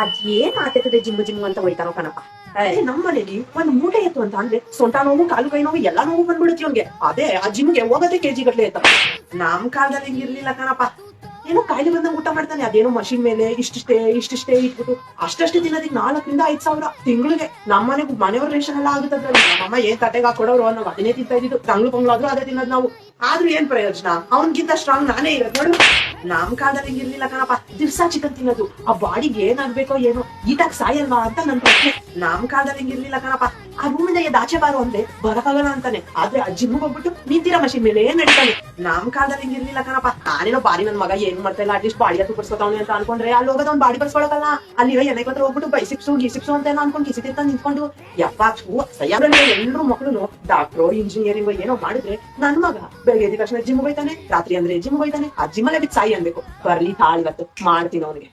ಅದ್ ಏನ್ ಮಾತಾಡ್ತದೆ gym gym ಅಂತ ಹೊಡಿತಾರೋ ಕಣಪ್ಪ. ನಮ್ಮ ಮನೇಲಿ ಒಂದ್ ಮೂಟೆ ಎತ್ತು ಅಂತ ಅಂದ್ರೆ ಸೊಂಟ ನೋವು ಕಾಲು ಕೈ ನೋವು ಎಲ್ಲಾ ನೋವು ಬಂದ್ಬಿಡುತ್ತೆ ಅವ್ನ್ಗೆ. ಅದೇ ಆ ಜಿಮ್ಗೆ ಹೋಗೋದೇ ಕೆಜಿ ಗಟ್ಲೆ ಎತ್ತ. ನಮ್ ಕಾಲದಲ್ಲಿ ಹಿಂಗಿರ್ಲಿಲ್ಲ ಕಣಪ್ಪ. ಏನೋ ಕಾಯಿಲೆ ಬಂದಂಗ್ ಊಟ ಮಾಡ್ತಾನೆ, ಅದೇನೋ ಮಷಿನ್ ಮೇಲೆ ಇಷ್ಟಿಷ್ಟೇ ಇಟ್ಬಿಟ್ಟು ಅಷ್ಟೇ ತಿನ್ನೋದಿಕ್ 4,000-5,000 ತಿಂಗಳಿಗೆ. ನಮ್ಮನೆಗೂ ಮನೆಯವ್ರ ರೇಷನ್ ಎಲ್ಲ ಆಗುತ್ತದ್ರಲ್ಲಿ. ನಮ್ಮಮ್ಮ ಏನ್ ತಟ್ಟೆಗೆ ಹಾಕೊಡೋರು ನಾವು ಅದನ್ನೇ ತಿಂತಾ ಇದ್ದು. ತಂಗ್ಳು ಅದೇ ತಿನ್ನೋದು ನಾವು. ಆದ್ರೂ ಏನ್ ಪ್ರಯೋಜನ, ಅವನ್ಗಿಂತ ಸ್ಟ್ರಾಂಗ್ ನಾನೇ ಇರೋದು ನೋಡು. ನಮ್ ಕಾಲದಲ್ಲಿ ಹಿಂಗಿರ್ಲಿಲ್ಲ ಕಣಪ್ಪ. ದಿವ್ಸ ಚಿಕನ್ ತಿನ್ನೋದು, ಆ ಬಾಡಿಗೆ ಏನಾಗ್ಬೇಕೋ ಏನೋ, ಈಟಾಗ್ ಸಾಯಲ್ವಾ ಅಂತ ನನ್ ಪ್ರಶ್ನೆ. ನಮ್ ಕಾಲದಲ್ಲಿ ಹಿಂಗಿರ್ಲಿಲ್ಲ ಕಣಪ್ಪ. ಆ ರೂಮಿಂದ ಆಚೆ ಬಾರು ಅಂದ್ರೆ ಬರಕಾಗಲ್ಲ ಅಂತಾನೆ. ಆದ್ರೆ ಆ ಜಿಮ್ಗೆ ಹೋಗ್ಬಿಟ್ಟು ನಿಂತಿರೋ ಮಷಿನ್ ಮೇಲೆ ಏನ್ ನಡೀತಾನೆ. ನಮ್ ಕಾಲದಲ್ಲಿ ಹಿಂಗಿರ್ಲಿಲ್ಲ ಕಣಪ್ಪ. ನಾನೇನೋ ಬಾರಿ ನನ್ ಮಗ ಏನ್ ಮಾಡ್ತಾ ಇಲ್ಲ, ಅಟ್ಲೀಸ್ಟ್ ಬಾಡಿ ಹತ್ತು ಬರ್ಸ್ಕೊತಾವನೆ ಅಂತ ಅನ್ಕೊಂಡ್ರೆ ಅಲ್ಲಿ ಹೋಗೋದ್ ಅವ್ನ್ ಬಾಡಿ ಬರ್ಸ್ಕೊಳಕಲ್ಲ. ಅಲ್ಲಿ ಎಣ್ಣೆ ಹತ್ರ ಹೋಗ್ಬಿಟ್ಟು ಬೈಸಿಪ್ಸು ಗಿಸಿಪ್ಸು ಅಂತ ಅನ್ಕೊಂಡು ಗಿಸಿತಿರ್ತ ನಿಂತ್ಕೊಂಡು ಎಲ್ರು ಮಕ್ಳು ಡಾಕ್ಟ್ರು ಇಂಜಿನಿಯರಿಂಗ್ ಏನೋ ಮಾಡಿದ್ರೆ ನನ್ ಮಗ ಬೆಳಗ್ಗೆ ಎದ್ದ ತಕ್ಷಣ ಜಿಮ್ ಹೋಯ್ತಾನೆ, ರಾತ್ರಿ ಅಂದ್ರೆ ಜಿಮ್ ಹೋಯ್ತಾನೆ. ಆ ಜಿಮ್ಮಲ್ಲೇ ಬಿಟ್ಟು ಸಾಯಿ ಅನ್ಬೇಕು. ಬರ್ಲಿ ತಾಳಿವತ್ತು ಮಾಡ್ತೀನಿ ಅವನಿಗೆ.